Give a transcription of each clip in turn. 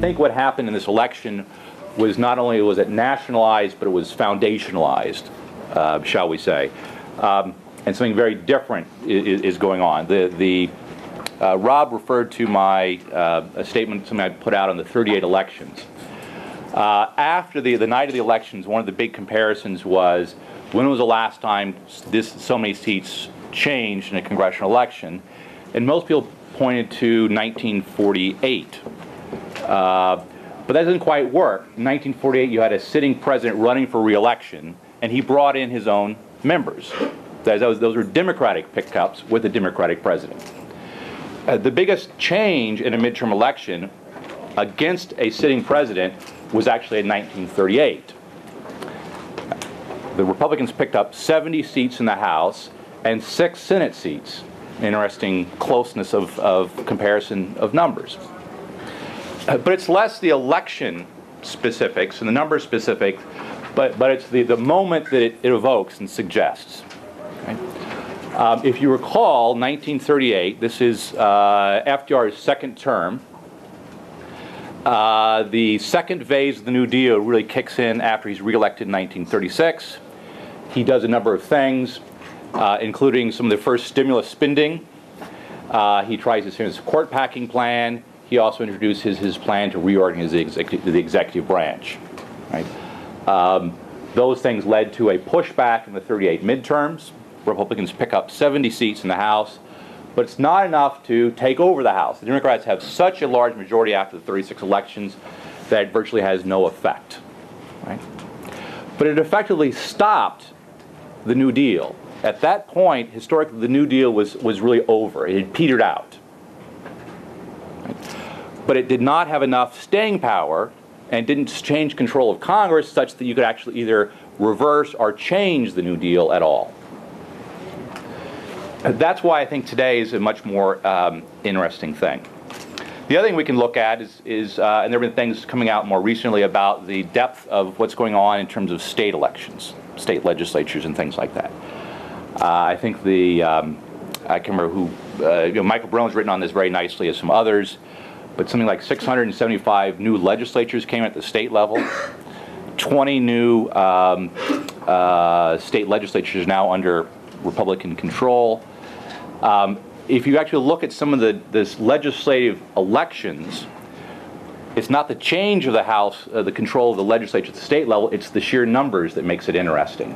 think what happened in this election was not only was it nationalized, but it was foundationalized, shall we say. And something very different is going on. Rob referred to my a statement, something I put out on the 38 elections. After the night of the elections, one of the big comparisons was when was the last time so many seats changed in a congressional election, and most people pointed to 1948. But that doesn't quite work. In 1948, you had a sitting president running for re-election, and he brought in his own members. Those were Democratic pickups with a Democratic president. The biggest change in a midterm election against a sitting president was actually in 1938. The Republicans picked up 70 seats in the House and 6 Senate seats. Interesting closeness of comparison of numbers. But it's less the election specifics and the number specific, but it's the moment that it evokes and suggests. Okay? If you recall, 1938, this is FDR's second term. The second phase of the New Deal really kicks in after he's reelected in 1936. He does a number of things, including some of the first stimulus spending. He tries his court packing plan. He also introduces his plan to reorganize the executive branch. Right? Those things led to a pushback in the 38 midterms. Republicans pick up 70 seats in the House, but it's not enough to take over the House. The Democrats have such a large majority after the 36 elections that it virtually has no effect. Right? But it effectively stopped the New Deal. At that point, historically, the New Deal was really over. It had petered out. Right? But it did not have enough staying power and didn't change control of Congress such that you could actually either reverse or change the New Deal at all. That's why I think today is a much more interesting thing. The other thing we can look at is and there have been things coming out more recently about the depth of what's going on in terms of state elections, state legislatures and things like that. I think I can't remember who, Michael Brown's written on this very nicely as some others, but something like 675 new legislatures came at the state level. 20 new state legislatures now under Republican control. If you actually look at some of the legislative elections, it's not the change of the House, the control of the legislature at the state level, it's the sheer numbers that makes it interesting.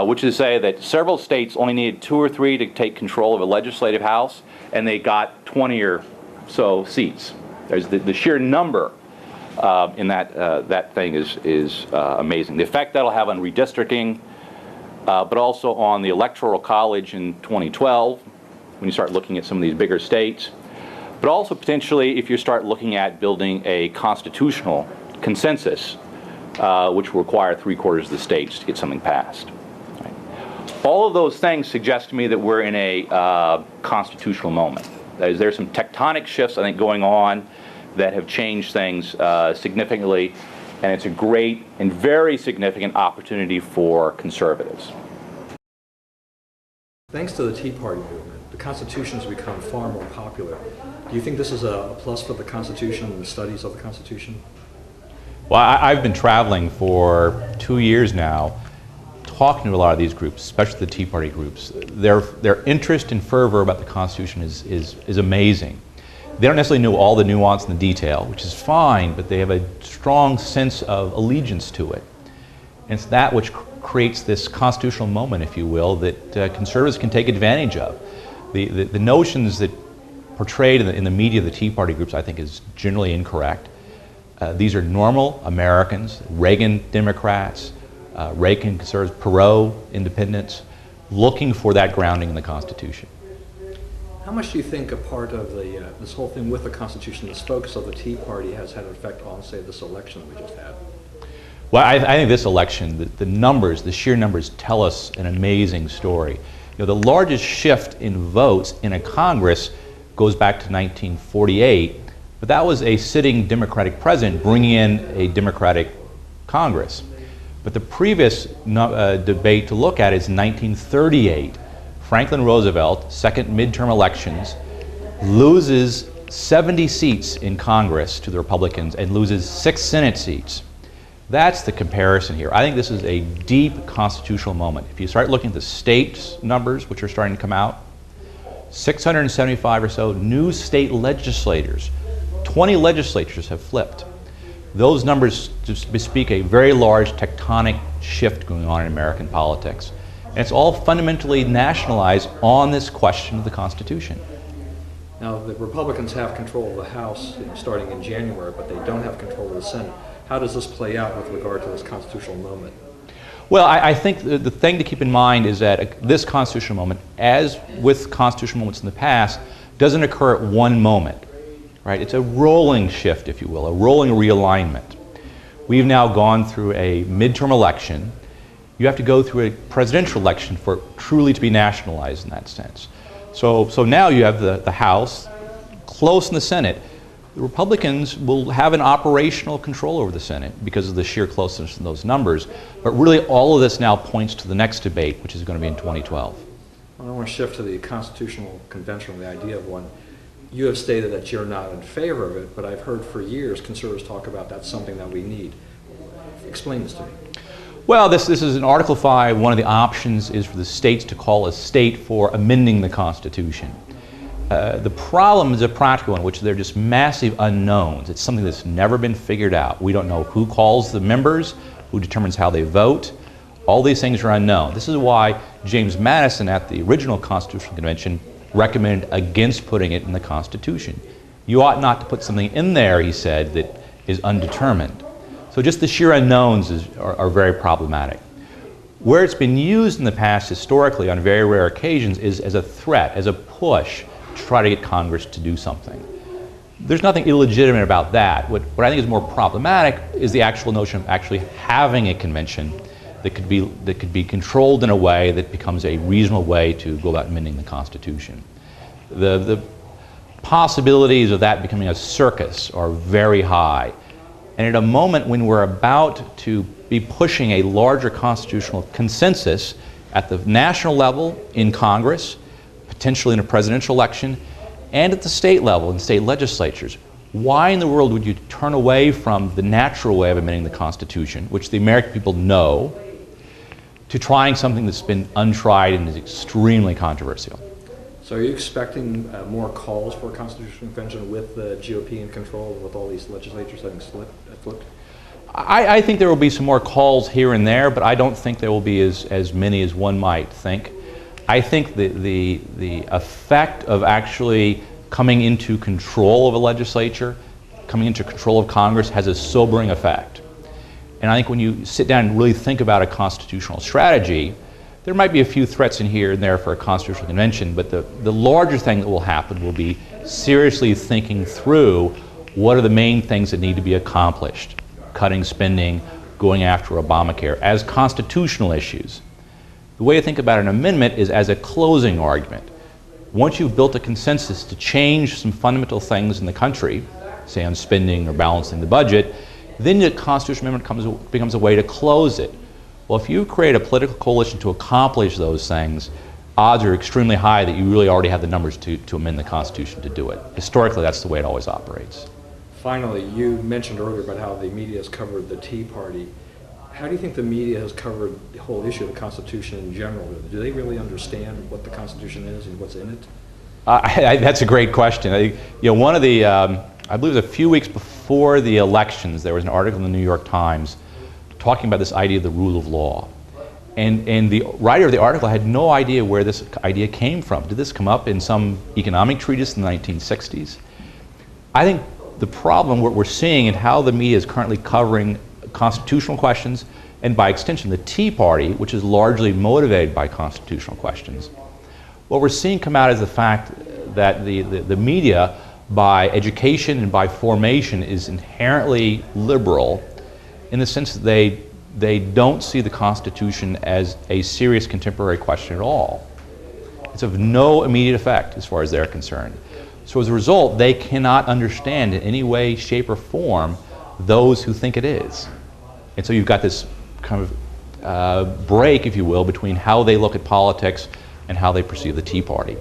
Which is to say that several states only needed 2 or 3 to take control of a legislative house, and they got 20 or so seats. There's the sheer number in that thing is amazing. The effect that'll have on redistricting, but also on the Electoral College in 2012, when you start looking at some of these bigger states, but also potentially if you start looking at building a constitutional consensus, which will require 3/4 of the states to get something passed. Right? All of those things suggest to me that we're in a constitutional moment. There's some tectonic shifts, I think, going on that have changed things significantly, and it's a great and very significant opportunity for conservatives. Thanks to the Tea Party movement, the Constitution has become far more popular. Do you think this is a plus for the Constitution and the studies of the Constitution? Well, I've been traveling for 2 years now, talking to a lot of these groups, especially the Tea Party groups. Their interest and fervor about the Constitution is amazing. They don't necessarily know all the nuance and the detail, which is fine, but they have a strong sense of allegiance to it. And it's that which creates this constitutional moment, if you will, that conservatives can take advantage of. The notions that portrayed in the media of the Tea Party groups, I think, is generally incorrect. These are normal Americans, Reagan Democrats, Reagan conservatives, Perot independents, looking for that grounding in the Constitution. How much do you think a part of this whole thing with the Constitution, this focus of the Tea Party, has had an effect on, say, this election that we just had? Well, I think this election, the numbers, the sheer numbers, tell us an amazing story. You know, the largest shift in votes in a Congress goes back to 1948, but that was a sitting Democratic president bringing in a Democratic Congress. But the previous debate to look at is 1938. Franklin Roosevelt, second midterm elections, loses 70 seats in Congress to the Republicans and loses 6 Senate seats. That's the comparison here. I think this is a deep constitutional moment. If you start looking at the state numbers, which are starting to come out, 675 or so new state legislators, 20 legislatures have flipped. Those numbers just bespeak a very large tectonic shift going on in American politics. And it's all fundamentally nationalized on this question of the Constitution. Now, the Republicans have control of the House starting in January, but they don't have control of the Senate. How does this play out with regard to this constitutional moment? Well, I think the thing to keep in mind is that this constitutional moment, as with constitutional moments in the past, doesn't occur at one moment, right? It's a rolling shift, if you will, a rolling realignment. We've now gone through a midterm election. You have to go through a presidential election for it truly to be nationalized in that sense. So now you have the House, close in the Senate. The Republicans will have an operational control over the Senate because of the sheer closeness of those numbers. But really all of this now points to the next debate, which is going to be in 2012. I want to shift to the Constitutional Convention, the idea of one. You have stated that you're not in favor of it, but I've heard for years conservatives talk about that's something that we need. Explain this to me. Well, this is in Article 5. One of the options is for the states to call a state for amending the Constitution. The problem is a practical one, which they're just massive unknowns. It's something that's never been figured out. We don't know who calls the members, who determines how they vote. All these things are unknown. This is why James Madison at the original Constitutional Convention recommended against putting it in the Constitution. You ought not to put something in there, he said, that is undetermined. So just the sheer unknowns are very problematic. Where it's been used in the past historically on very rare occasions is as a threat, as a push to try to get Congress to do something. There's nothing illegitimate about that. What I think is more problematic is the actual notion of actually having a convention that could be controlled in a way that becomes a reasonable way to go about amending the Constitution. The possibilities of that becoming a circus are very high. And at a moment when we're about to be pushing a larger constitutional consensus at the national level in Congress, potentially in a presidential election, and at the state level in state legislatures, why in the world would you turn away from the natural way of amending the Constitution, which the American people know, to trying something that's been untried and is extremely controversial? So are you expecting more calls for a constitutional convention with the GOP in control, with all these legislatures having flipped? I think there will be some more calls here and there, but I don't think there will be as many as one might think. I think the effect of actually coming into control of a legislature, coming into control of Congress, has a sobering effect. And I think when you sit down and really think about a constitutional strategy, there might be a few threats in here and there for a constitutional convention, but the larger thing that will happen will be seriously thinking through what are the main things that need to be accomplished, cutting spending, going after Obamacare, as constitutional issues. The way to think about an amendment is as a closing argument. Once you've built a consensus to change some fundamental things in the country, say on spending or balancing the budget, then the constitutional amendment becomes a way to close it. Well, if you create a political coalition to accomplish those things, odds are extremely high that you really already have the numbers to amend the Constitution to do it. Historically, that's the way it always operates. Finally, you mentioned earlier about how the media has covered the Tea Party. How do you think the media has covered the whole issue of the Constitution in general? Do they really understand what the Constitution is and what's in it? That's a great question. One of the, I believe it was a few weeks before the elections, there was an article in the New York Times talking about this idea of the rule of law. And the writer of the article had no idea where this idea came from. Did this come up in some economic treatise in the 1960s? I think the problem, what we're seeing and how the media is currently covering constitutional questions, and by extension the Tea Party, which is largely motivated by constitutional questions, what we're seeing come out is the fact that the media, by education and by formation, is inherently liberal in the sense that they don't see the Constitution as a serious contemporary question at all. It's of no immediate effect as far as they're concerned. So as a result, they cannot understand in any way, shape, or form those who think it is. And so you've got this kind of break, if you will, between how they look at politics and how they perceive the Tea Party.